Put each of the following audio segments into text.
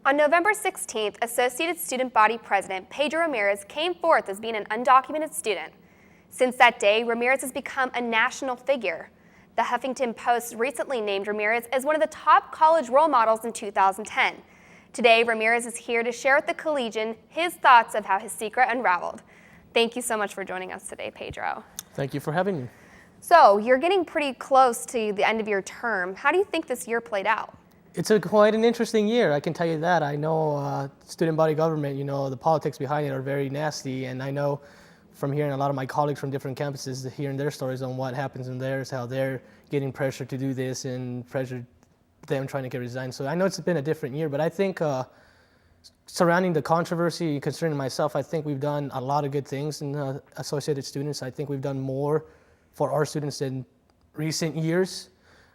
On November 16th, Associated Student Body President Pedro Ramirez came forth as being an undocumented student. Since that day, Ramirez has become a national figure. The Huffington Post recently named Ramirez as one of the top college role models in 2010. Today, Ramirez is here to share with the Collegian his thoughts of how his secret unraveled. Thank you so much for joining us today, Pedro. Thank you for having me. So, you're getting pretty close to the end of your term. How do you think this year played out? It's quite an interesting year, I can tell you that. I know student body government, the politics behind it are very nasty, and I know from hearing a lot of my colleagues from different campuses, hearing their stories on what happens in theirs, how they're getting pressure to do this and pressure them trying to get resigned. So I know it's been a different year, but I think surrounding the controversy, concerning myself, I think we've done a lot of good things in Associated Students. I think we've done more for our students in recent years,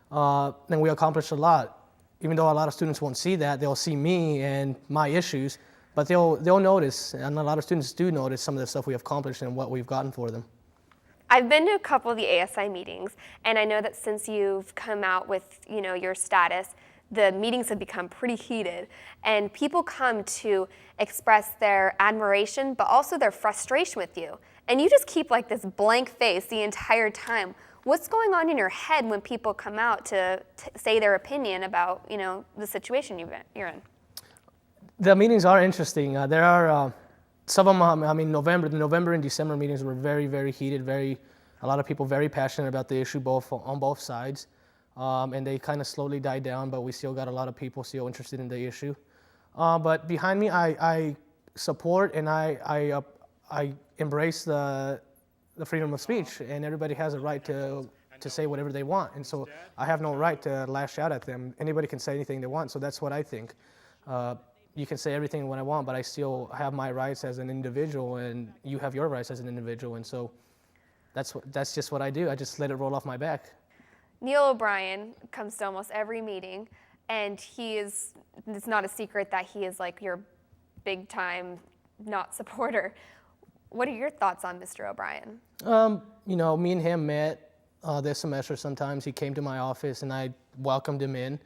and we accomplished a lot. Even though a lot of students won't see that, they'll see me and my issues, but they'll notice, and a lot of students do notice some of the stuff we have accomplished and what we've gotten for them. I've been to a couple of the ASI meetings, and I know that since you've come out with your status, the meetings have become pretty heated, and people come to express their admiration, but also their frustration with you. And you just keep like this blank face the entire time. What's going on in your head when people come out to say their opinion about, the situation you're in? The meetings are interesting. There are some of them. The November and December meetings were very, very heated. A lot of people very passionate about the issue, on both sides, and they kind of slowly died down. But we still got a lot of people still interested in the issue. But behind me, I support and I embrace the freedom of speech, and everybody has a right to say whatever they want. And so I have no right to lash out at them. Anybody can say anything they want, so that's what I think. You can say everything what I want, but I still have my rights as an individual, and you have your rights as an individual, and so that's just what I do. I just let it roll off my back. Neil O'Brien comes to almost every meeting, and it's not a secret that he is like your big time not supporter. What are your thoughts on Mr. O'Brien? Me and him met this semester sometimes. He came to my office and I welcomed him in.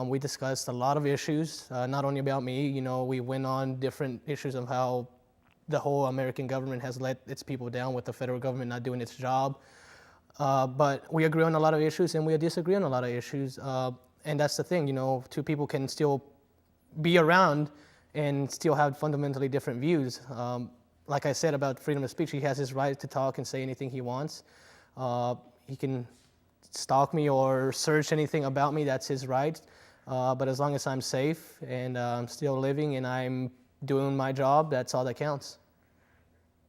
We discussed a lot of issues, not only about me. We went on different issues of how the whole American government has let its people down with the federal government not doing its job. But we agree on a lot of issues and we disagree on a lot of issues. And that's the thing, two people can still be around and still have fundamentally different views. Like I said about freedom of speech, he has his right to talk and say anything he wants. He can stalk me or search anything about me, that's his right. But as long as I'm safe and I'm still living and I'm doing my job, that's all that counts.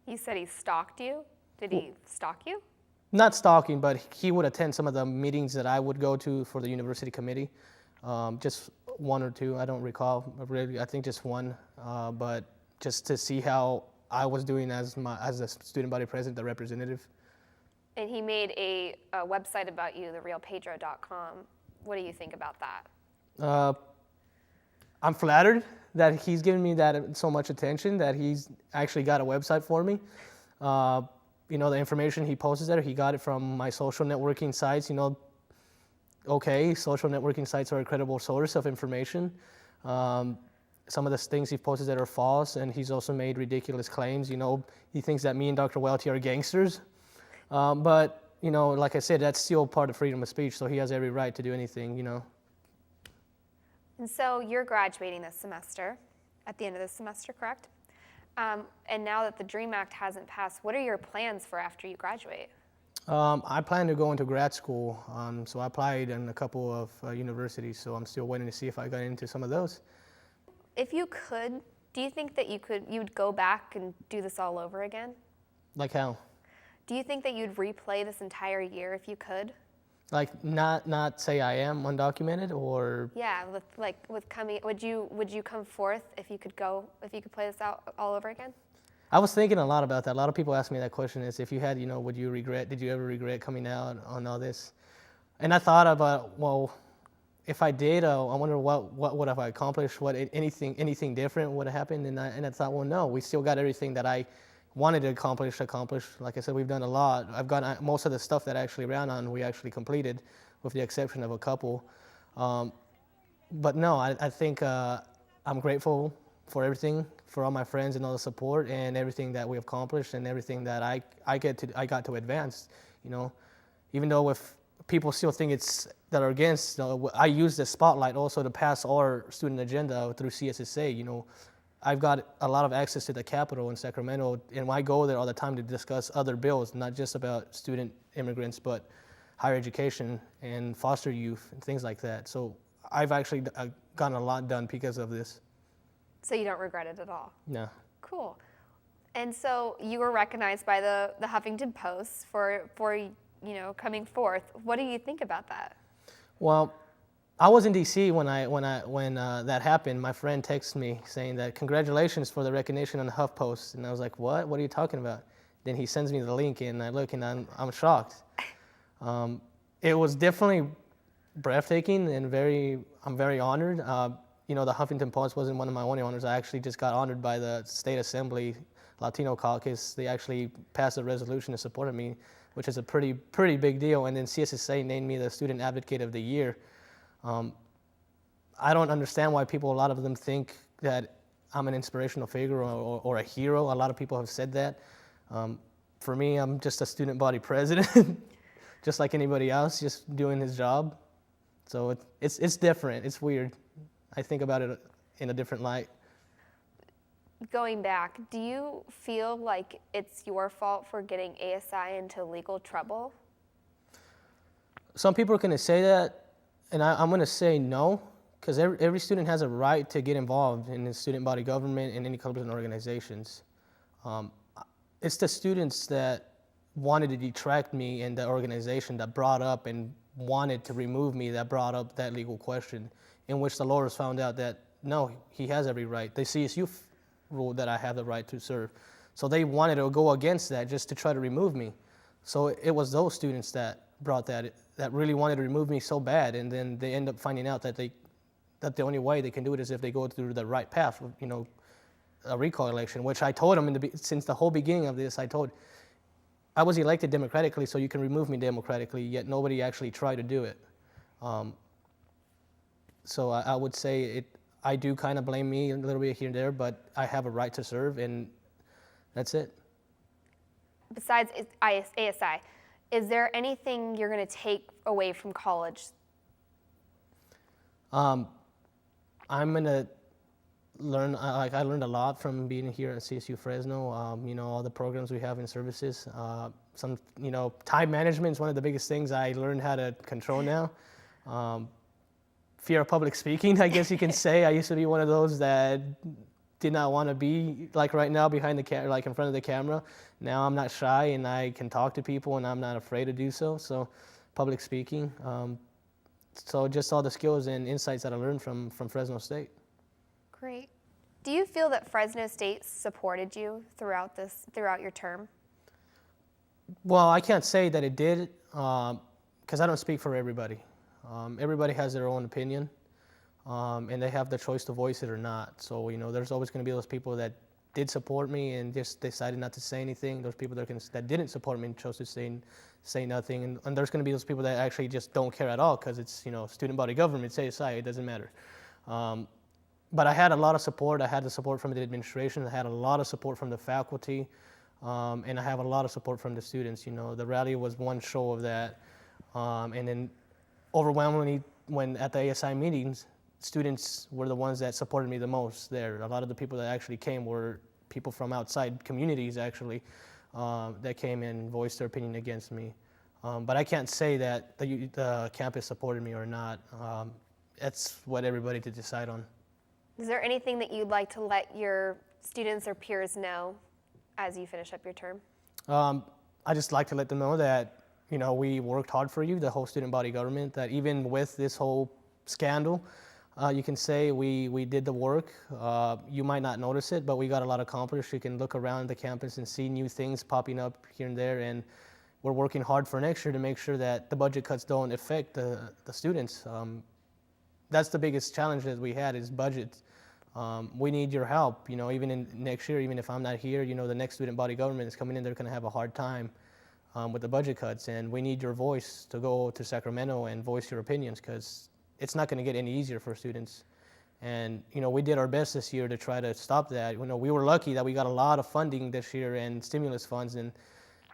You said he stalked you? Did he stalk you? Not stalking, but he would attend some of the meetings that I would go to for the university committee. Just one or two, I don't recall. Really, I think just one. But just to see how I was doing as the student body president, the representative. And he made a website about you, therealpedro.com. What do you think about that? I'm flattered that he's given me that so much attention, that he's actually got a website for me. The information he posts there, he got it from my social networking sites. Okay, social networking sites are a credible source of information. Some of the things he posted that are false, and he's also made ridiculous claims. He thinks that me and Dr. Welty are gangsters. But, like I said, that's still part of freedom of speech, so he has every right to do anything, And so you're graduating this semester, at the end of this semester, correct? And now that the DREAM Act hasn't passed, what are your plans for after you graduate? I plan to go into grad school, so I applied in a couple of universities, so I'm still waiting to see if I got into some of those. If you could, do you think that you'd go back and do this all over again? Like how? Do you think that you'd replay this entire year if you could? Like not say I am undocumented, or? Yeah, would you come forth if you could play this out all over again? I was thinking a lot about that. A lot of people ask me that question: is if you had, did you ever regret coming out on all this? And I thought about, well, if I did, I wonder what would have I accomplished? What anything different would have happened? And I thought, well, no, we still got everything that I wanted to accomplish. Like I said, we've done a lot. I've got most of the stuff that I actually ran on, we actually completed, with the exception of a couple. But no, I think I'm grateful for everything, for all my friends and all the support and everything that we have accomplished and everything that I got to advance. You know, even though if people still think it's that are against, I use the spotlight also to pass our student agenda through CSSA. You know, I've got a lot of access to the Capitol in Sacramento, and I go there all the time to discuss other bills, not just about student immigrants, but higher education and foster youth and things like that. So I've actually gotten a lot done because of this. So you don't regret it at all? No. Cool. And so you were recognized by the Huffington Post for coming forth. What do you think about that? Well, I was in D.C. when that happened. My friend texted me saying that congratulations for the recognition on the HuffPost, and I was like, what? What are you talking about? Then he sends me the link, and I look, and I'm shocked. It was definitely breathtaking, and I'm very honored. The Huffington Post wasn't one of my only honors. I actually just got honored by the State Assembly Latino Caucus. They actually passed a resolution to support me, which is a pretty big deal. And then CSSA named me the Student Advocate of the Year. I don't understand why a lot of them think that I'm an inspirational figure or a hero. A lot of people have said that. For me, I'm just a student body president, just like anybody else, just doing his job. So it's different. It's weird. I think about it in a different light. Going back, do you feel like it's your fault for getting ASI into legal trouble? Some people are going to say that, and I'm going to say no, because every student has a right to get involved in the student body government and any clubs and organizations. It's the students that wanted to detract me in the organization that brought up and wanted to remove me, that brought up that legal question, in which the lawyers found out that, no, he has every right. The CSU ruled that I have the right to serve. So they wanted to go against that just to try to remove me. So it was those students that brought that really wanted to remove me so bad, and then they end up finding out that the only way they can do it is if they go through the right path, a recall election, which I told them since the whole beginning of this. I was elected democratically, so you can remove me democratically, yet nobody actually tried to do it. So I would say I do kind of blame me a little bit here and there, but I have a right to serve, and that's it. Besides ASI, is there anything you're going to take away from college? I'm going to learn, I learned a lot from being here at CSU Fresno, all the programs we have in services. Time management is one of the biggest things I learned how to control now. Fear of public speaking, I guess you can say. I used to be one of those that did not want to be, like right now, behind the camera, like in front of the camera. Now I'm not shy, and I can talk to people, and I'm not afraid to do so. So public speaking. So just all the skills and insights that I learned from Fresno State. Great. Do you feel that Fresno State supported you throughout your term? Well, I can't say that it did, because I don't speak for everybody. Everybody has their own opinion, and they have the choice to voice it or not. So, there's always going to be those people that did support me and just decided not to say anything. There's people that didn't support me and chose to say nothing. And there's going to be those people that actually just don't care at all because it's, student body government, say aside, it doesn't matter. But I had a lot of support. I had the support from the administration. I had a lot of support from the faculty, and I have a lot of support from the students. The rally was one show of that. And then overwhelmingly, when at the ASI meetings, students were the ones that supported me the most there. A lot of the people that actually came were people from outside communities, actually, that came and voiced their opinion against me. But I can't say that the campus supported me or not. That's what everybody to decide on. Is there anything that you'd like to let your students or peers know as you finish up your term? I just like to let them know that, we worked hard for you, the whole student body government, that even with this whole scandal, you can say we did the work. You might not notice it, but we got a lot accomplished. You can look around the campus and see new things popping up here and there, and we're working hard for next year to make sure that the budget cuts don't affect the students. That's the biggest challenge that we had is budget. We need your help, even in next year, even if I'm not here, the next student body government is coming in, they're going to have a hard time with the budget cuts, and we need your voice to go to Sacramento and voice your opinions, because it's not going to get any easier for students. And, we did our best this year to try to stop that. We were lucky that we got a lot of funding this year and stimulus funds, and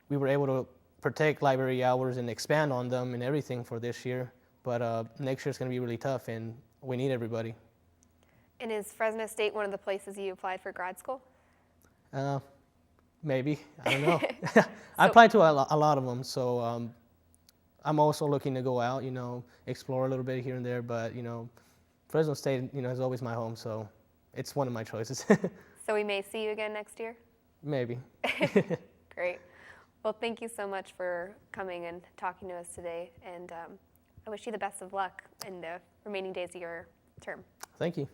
we were able to protect library hours and expand on them and everything for this year. But next year's going to be really tough, and we need everybody. And is Fresno State one of the places you applied for grad school? Maybe. I don't know. I applied to a lot of them, so I'm also looking to go out, explore a little bit here and there. But, Fresno State, is always my home, so it's one of my choices. So we may see you again next year? Maybe. Great. Well, thank you so much for coming and talking to us today, and I wish you the best of luck in the remaining days of your term. Thank you.